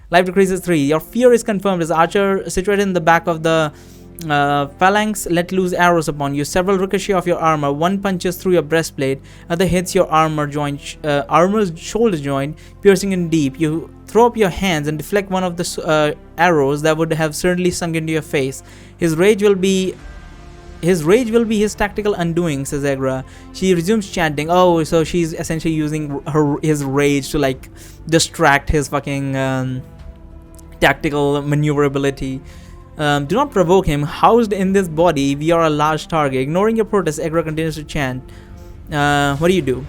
Life decreases 3. Your fear is confirmed as Archer, situated in the back of the phalanx, let loose arrows upon you. Several ricochet off your armor. One punches through your breastplate, other hits your armor's shoulder joint, piercing in deep. You throw up your hands and deflect one of the arrows that would have certainly sunk into your face. His rage will be his tactical undoing, says Agra. She resumes chanting. Oh, so she's essentially using his rage to like distract his fucking tactical maneuverability. Do not provoke him. Housed in this body, we are a large target. Ignoring your protest, Agra continues to chant. What do you do?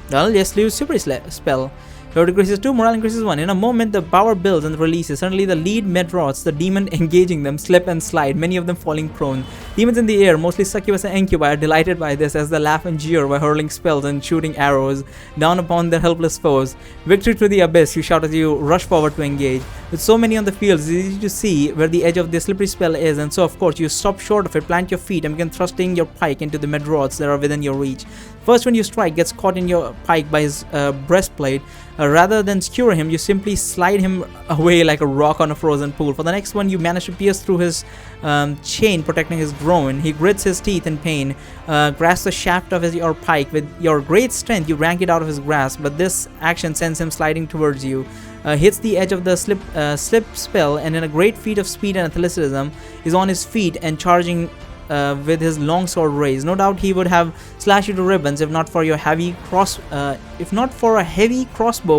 Well, just use super spell. Power decreases 2, morale increases 1. In a moment, the power builds and releases. Suddenly, the lead Medrots, the demon engaging them, slip and slide, many of them falling prone. Demons in the air, mostly succubus and incubi, are delighted by this as they laugh and jeer by hurling spells and shooting arrows down upon their helpless foes. Victory to the abyss, you shout as you rush forward to engage. With so many on the field, it's easy to see where the edge of the slippery spell is, and so of course you stop short of it, plant your feet, and begin thrusting your pike into the Medrots that are within your reach. First one you strike gets caught in your pike by his breastplate. Rather than skewer him, you simply slide him away like a rock on a frozen pool. For the next one, you manage to pierce through his chain protecting his groin. He grits his teeth in pain, grasps the shaft of your pike. With your great strength, you rank it out of his grasp, but this action sends him sliding towards you. Hits the edge of the slip spell, and in a great feat of speed and athleticism, is on his feet and charging with his long sword raised. No doubt he would have slashed you to ribbons if not for a heavy crossbow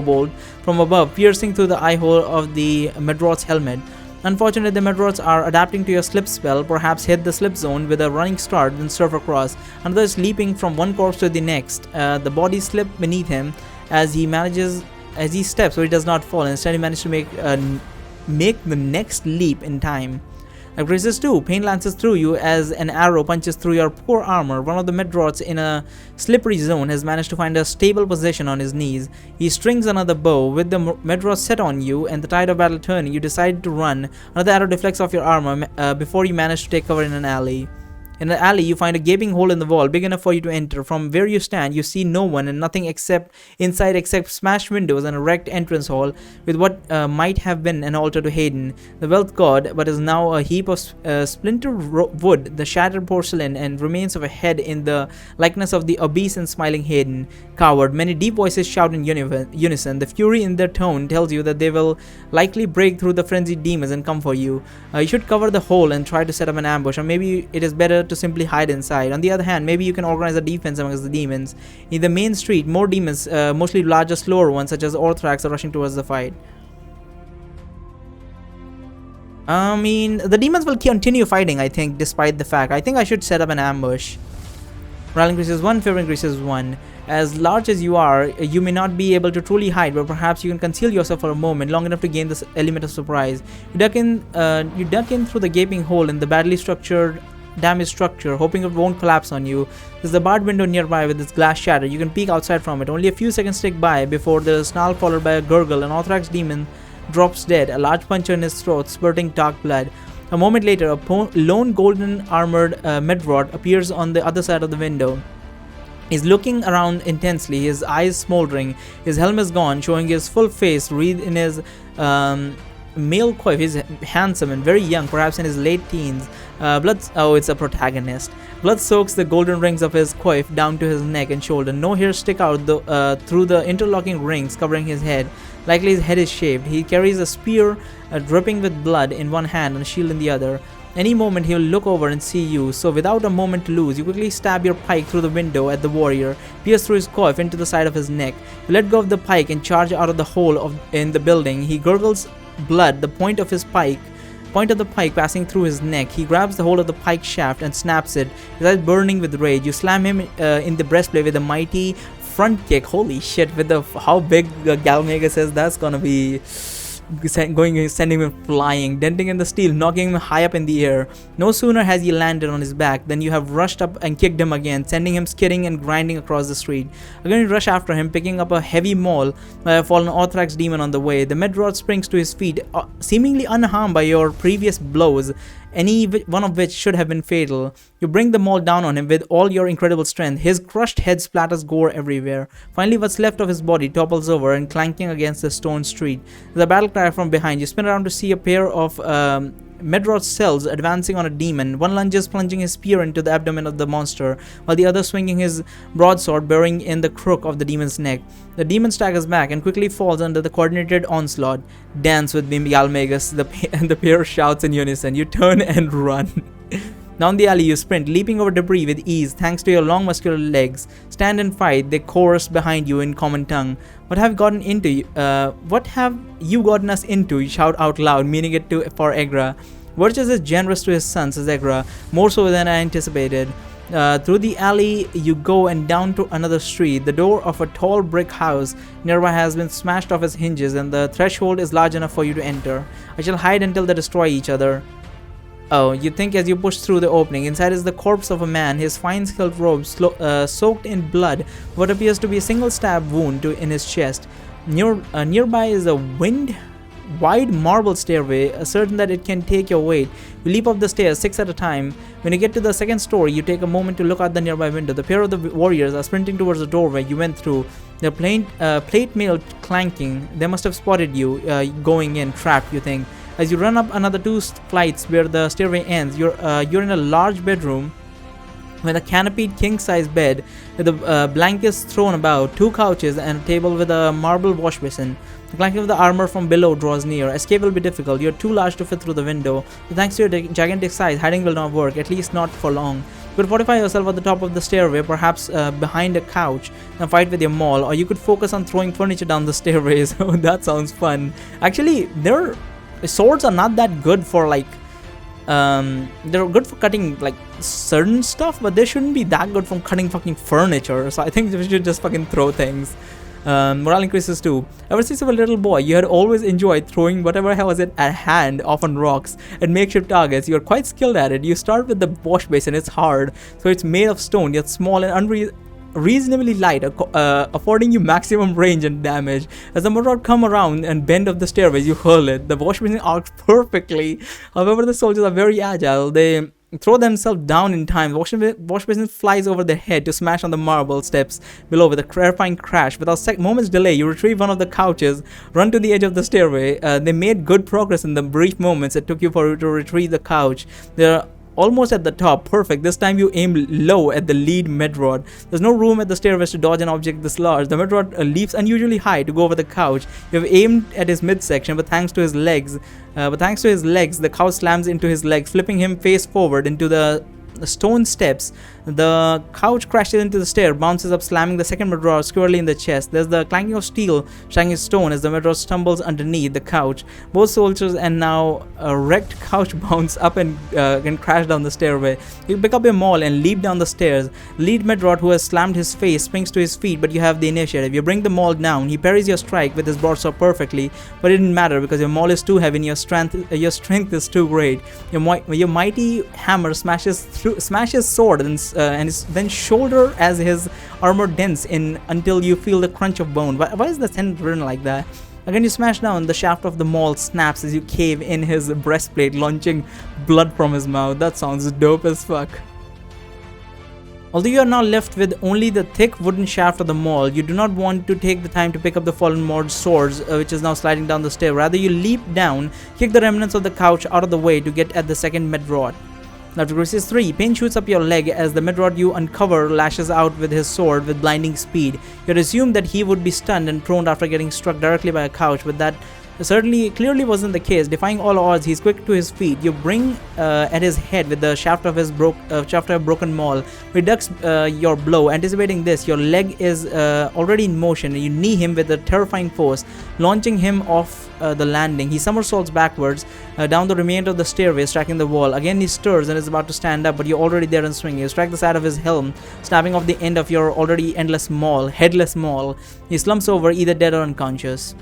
bolt from above, piercing through the eye hole of the Medrot's helmet. Unfortunately, the Medrots are adapting to your slip spell, perhaps hit the slip zone with a running start, then surf across. Another is leaping from one corpse to the next. The body slips beneath him as he steps, so he does not fall. Instead, he manages to make the next leap in time. Aggressors 2. Pain lances through you as an arrow punches through your poor armor. One of the Medrots in a slippery zone has managed to find a stable position on his knees. He strings another bow. With the Medrot set on you and the tide of battle turning, you decide to run. Another arrow deflects off your armor before you manage to take cover in an alley. In the alley, you find a gaping hole in the wall big enough for you to enter. From where you stand, you see no one and nothing inside except smashed windows and a wrecked entrance hall with what might have been an altar to Hayden, the wealth god, but is now a heap of splintered wood, the shattered porcelain, and remains of a head in the likeness of the obese and smiling Hayden. Coward. Many deep voices shout in unison. The fury in their tone tells you that they will likely break through the frenzied demons and come for you. You should cover the hole and try to set up an ambush, or maybe it is better to simply hide inside. On the other hand, maybe you can organize a defense amongst the demons. In the main street, more demons, mostly larger, slower ones such as Orthrax, are rushing towards the fight. I mean, the demons will continue fighting, I think, despite the fact. I think I should set up an ambush. Morale increases 1, fear increases 1. As large as you are, you may not be able to truly hide, but perhaps you can conceal yourself for a moment, long enough to gain this element of surprise. You duck in through the gaping hole in the badly damaged structure, hoping it won't collapse on you. There's a barred window nearby with its glass shattered. You can peek outside from it. Only a few seconds tick by before the snarl followed by a gurgle. An Orthrax demon drops dead, a large puncture in his throat, spurting dark blood. A moment later, a lone golden armored Medrot appears on the other side of the window. He's looking around intensely, his eyes smoldering. His helmet is gone, showing his full face wreathed in his male coif. He's handsome and very young, perhaps in his late teens. It's a protagonist. Blood soaks the golden rings of his coif down to his neck and shoulder. No hairs stick out through the interlocking rings covering his head. Likely his head is shaved. He carries a spear dripping with blood in one hand and a shield in the other. Any moment he will look over and see you, so without a moment to lose, you quickly stab your pike through the window at the warrior, pierce through his coif into the side of his neck. You let go of the pike and charge out of the hole in the building. He gurgles blood, the point of the pike passing through his neck. He grabs the hold of the pike shaft and snaps it, his eyes burning with rage. You slam him in the breastplate with a mighty front kick. Holy shit, with how big Galmega says that's gonna be sending him flying, denting in the steel, knocking him high up in the air. No sooner has he landed on his back than you have rushed up and kicked him again, sending him skidding and grinding across the street. Again you rush after him, picking up a heavy maul by a fallen Orthrax demon on the way. The Medrot springs to his feet, seemingly unharmed by your previous blows, one of which should have been fatal. You bring the maul down on him with all your incredible strength. His crushed head splatters gore everywhere. Finally, what's left of his body topples over and clanking against the stone street. There's a battle cry from behind. You spin around to see a pair of Medrod cells advancing on a demon. One lunges, plunging his spear into the abdomen of the monster, while the other swinging his broadsword, burying in the crook of the demon's neck. The demon staggers back and quickly falls under the coordinated onslaught. Dance with me, Galmagus, the pair shouts in unison. You turn and run. Down the alley you sprint, leaping over debris with ease thanks to your long muscular legs. Stand and fight, they chorus behind you in common tongue. What have you gotten us into? You shout out loud, meaning it for Egra. Virtus is generous to his son, says Egra, more so than I anticipated. Through the alley you go and down to another street. The door of a tall brick house nearby has been smashed off its hinges, and the threshold is large enough for you to enter. I shall hide until they destroy each other. Oh, you think as you push through the opening. Inside is the corpse of a man, his fine-scaled robe soaked in blood, what appears to be a single stab wound in his chest. Nearby is a wide marble stairway, certain that it can take your weight. You leap up the stairs 6 at a time. When you get to the second story, you take a moment to look out the nearby window. The pair of the warriors are sprinting towards the doorway you went through, their plate mail clanking. They must have spotted you going in, trapped, you think. As you run up another 2 flights where the stairway ends, you're in a large bedroom with a canopied king-size bed with the blankets thrown about, 2 couches, and a table with a marble wash basin. The clanking of the armor from below draws near. Escape will be difficult. You're too large to fit through the window. But thanks to your gigantic size, hiding will not work, at least not for long. You could fortify yourself at the top of the stairway, perhaps behind a couch, and fight with your maul, or you could focus on throwing furniture down the stairways. Oh, that sounds fun. Actually, swords are not that good for they're good for cutting like certain stuff, but they shouldn't be that good from cutting fucking furniture. So I think we should just fucking throw things. Morale increases too. Ever since you were a little boy, you had always enjoyed throwing whatever hell was at hand, often rocks, at makeshift targets. You are quite skilled at it. You start with the wash basin. It's hard, so it's made of stone, yet small and reasonably light, affording you maximum range and damage. As the Medrod come around and bend up the stairways, you hurl it. The wash basin arcs perfectly. However, the soldiers are very agile. They throw themselves down in time. The wash basin flies over their head to smash on the marble steps below with a terrifying crash. Without moment's delay, you retrieve one of the couches, run to the edge of the stairway. They made good progress in the brief moments it took you to retrieve the couch. They're almost at the top. Perfect. This time you aim low at the lead Medrod. There's no room at the stairways to dodge an object this large. The Medrod leaps unusually high to go over the couch. You have aimed at his midsection, but thanks to his legs, the couch slams into his legs, flipping him face forward into the stone steps. The couch crashes into the stair, bounces up, slamming the second Medrod squarely in the chest. There's the clanking of steel striking stone as the Medrod stumbles underneath the couch. Both soldiers and now a wrecked couch bounce up and crash down the stairway. You pick up your maul and leap down the stairs. Lead Medrod, who has slammed his face, springs to his feet, but you have the initiative. You bring the maul down. He parries your strike with his broadsword perfectly, but it didn't matter because your maul is too heavy and your strength is too great. Your mighty hammer smashes sword and his then shoulder as his armor dents in until you feel the crunch of bone. Why is the sentence written like that? Again, you smash down. The shaft of the maul snaps as you cave in his breastplate, launching blood from his mouth. That sounds dope as fuck. Although you are now left with only the thick wooden shaft of the maul, you do not want to take the time to pick up the fallen Mord's swords, which is now sliding down the stair. Rather, you leap down, kick the remnants of the couch out of the way to get at the second Medrod. After Crisis 3, pain shoots up your leg as the Medrod you uncover lashes out with his sword with blinding speed. You had assumed that he would be stunned and prone after getting struck directly by a couch, but that clearly wasn't the case. Defying all odds, he's quick to his feet. You bring at his head with the shaft of his broken maul. He ducks your blow. Anticipating this, your leg is already in motion, and you knee him with a terrifying force, launching him off the landing. He somersaults backwards down the remainder of the stairway, striking the wall. Again, he stirs and is about to stand up, but you're already there and swinging. You strike the side of his helm, snapping off the end of your already headless maul. He slumps over, either dead or unconscious.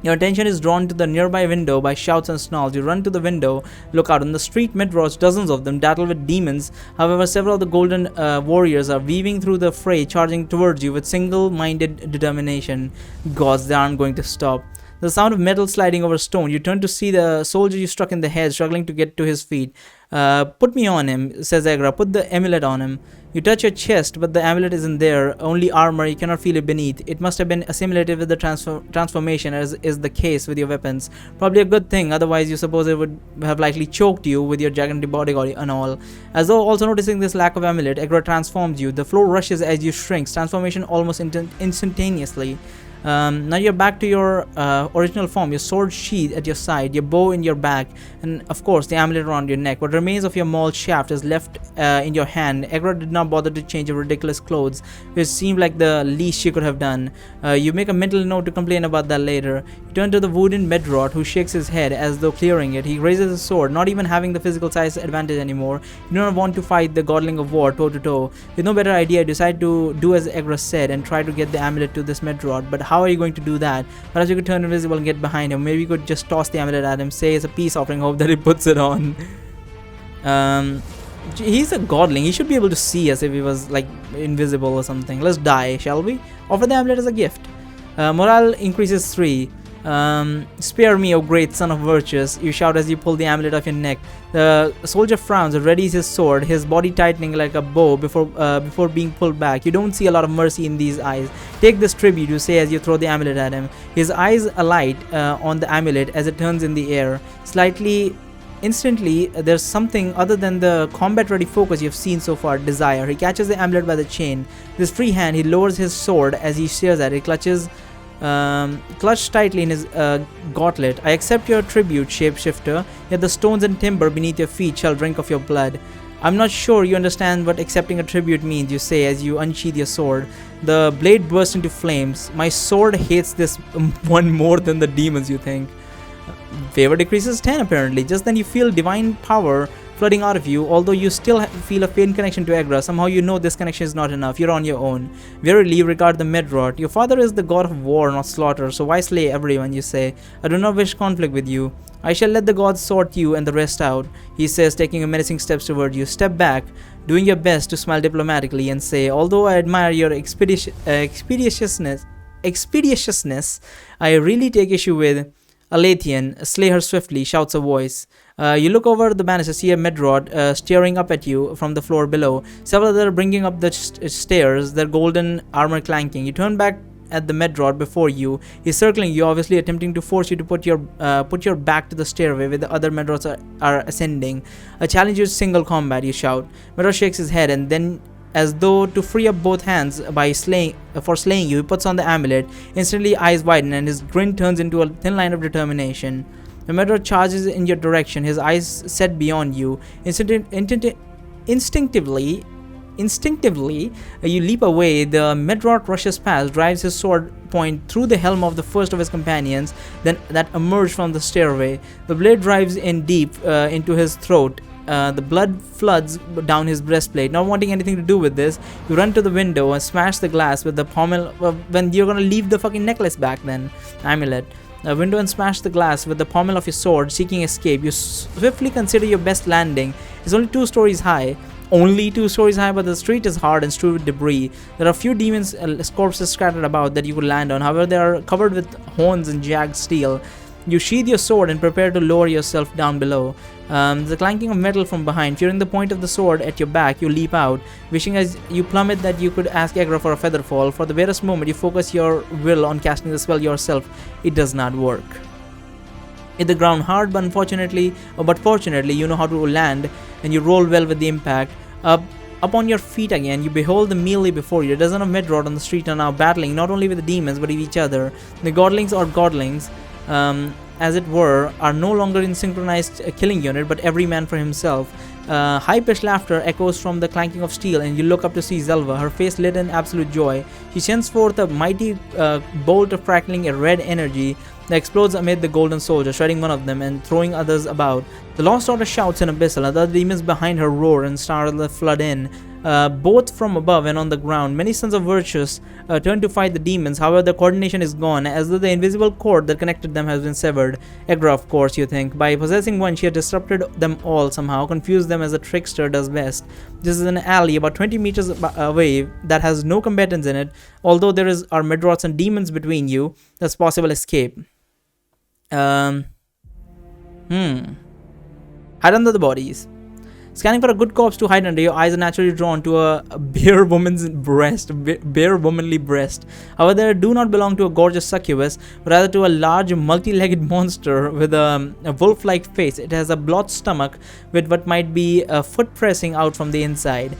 Your attention is drawn to the nearby window by shouts and snarls. You run to the window, look out. On the street, Medrods, dozens of them, battle with demons. However, several of the golden warriors are weaving through the fray, charging towards you with single-minded determination. Gods, they aren't going to stop. The sound of metal sliding over stone. You turn to see the soldier you struck in the head struggling to get to his feet. Put me on him, says Agra. Put the amulet on him. You touch your chest, but the amulet isn't there. Only armor. You cannot feel it beneath. It must have been assimilated with the transformation, as is the case with your weapons. Probably a good thing. Otherwise, you suppose it would have likely choked you with your gigantic body and all. As though also noticing this lack of amulet, Agra transforms you. The floor rushes as you shrink. Transformation almost instantaneously. Now you're back to your original form, your sword sheath at your side, your bow in your back, and of course the amulet around your neck. What remains of your mauled shaft is left in your hand. Agra did not bother to change your ridiculous clothes, which seemed like the least she could have done. You make a mental note to complain about that later. You turn to the wooden Medrot, who shakes his head as though clearing it. He raises his sword, not even having the physical size advantage anymore. You do not want to fight the godling of war toe to toe. With no better idea, you decide to do as Agra said and try to get the amulet to this Medrot. But how are you going to do that? Perhaps you could turn invisible and get behind him. Maybe you could just toss the amulet at him, say it's a peace offering, hope that he puts it on. He's a godling. He should be able to see us if he was like invisible or something. Let's die, shall we? Offer the amulet as a gift. Morale increases 3. Spare me, O great son of virtuous, you shout as you pull the amulet off your neck. The soldier frowns and readies his sword, his body tightening like a bow before being pulled back. You don't see a lot of mercy in these eyes. Take this tribute, you say as you throw the amulet at him. His eyes alight on the amulet as it turns in the air. Instantly, there's something other than the combat-ready focus you've seen so far, desire. He catches the amulet by the chain. With his free hand, he lowers his sword as he stares at it, clutched tightly in his gauntlet. I accept your tribute, shapeshifter, yet the stones and timber beneath your feet shall drink of your blood. I'm not sure you understand what accepting a tribute means, you say as you unsheath your sword. The blade bursts into flames. My sword hates this one more than the demons, you think. Favor decreases 10 apparently. Just then you feel divine power flooding out of you, although you still feel a faint connection to Agra. Somehow you know this connection is not enough. You're on your own. Verily, you regard the Medrot. Your father is the god of war, not slaughter, so why slay everyone, you say? I do not wish conflict with you. I shall let the gods sort you and the rest out, he says, taking a menacing steps toward you. Step back, doing your best to smile diplomatically and say, although I admire your expeditiousness, I really take issue with Alathian. Slay her swiftly, shouts a voice. You look over the banister, see a Medrot staring up at you from the floor below. Several others are bringing up the stairs, their golden armor clanking. You turn back at the Medrot before you. He's circling you, obviously attempting to force you to put your back to the stairway where the other Medrots are ascending. I challenge you to single combat, you shout. Medrot shakes his head and then, as though to free up both hands for slaying you, he puts on the amulet. Instantly, eyes widen and his grin turns into a thin line of determination. The Medrot charges in your direction, his eyes set beyond you. Instinctively, you leap away. The Medrot rushes past, drives his sword point through the helm of the first of his companions, that emerge from the stairway. The blade drives in deep into his throat. The blood floods down his breastplate. Not wanting anything to do with this, you run to the window and smash the glass with the pommel. When you're gonna leave the fucking necklace back, then amulet. A window and smash the glass with the pommel of your sword, seeking escape. You swiftly consider your best landing. It's only 2 stories high. Only 2 stories high, but the street is hard and strewed with debris. There are a few demons' corpses scattered about that you could land on. However, they are covered with horns and jagged steel. You sheath your sword and prepare to lower yourself down below. The clanking of metal from behind. Fearing the point of the sword at your back, you leap out, wishing as you plummet that you could ask Agra for a feather fall. For the barest moment, you focus your will on casting the spell yourself. It does not work. Hit the ground hard, but fortunately, you know how to land, and you roll well with the impact. Up on your feet again, you behold the melee before you. A dozen of Medrot on the street are now battling, not only with the demons, but with each other. The godlings or godlings, as it were, are no longer in synchronized killing unit, but every man for himself. High-pitched laughter echoes from the clanking of steel, and you look up to see Zelva, her face lit in absolute joy. She sends forth a mighty bolt of crackling red energy that explodes amid the golden soldier, shredding one of them and throwing others about. The Lost Order shouts in Abyssal, and the demons behind her roar and start to flood in. Both from above and on the ground, many sons of Virtus turn to fight the demons. However, the coordination is gone, as though the invisible cord that connected them has been severed. Agra, of course, you think. By possessing one, she had disrupted them all somehow, confused them as a trickster does best. This is an alley about 20 meters away that has no combatants in it. Although there are Medrots and demons between you, there's possible escape. Um, Hide under the bodies. Scanning for a good corpse to hide under, your eyes are naturally drawn to a bare woman's breast, bare womanly breast. However, they do not belong to a gorgeous succubus, but rather to a large multi-legged monster with a wolf-like face. It has a blotched stomach with what might be a foot pressing out from the inside.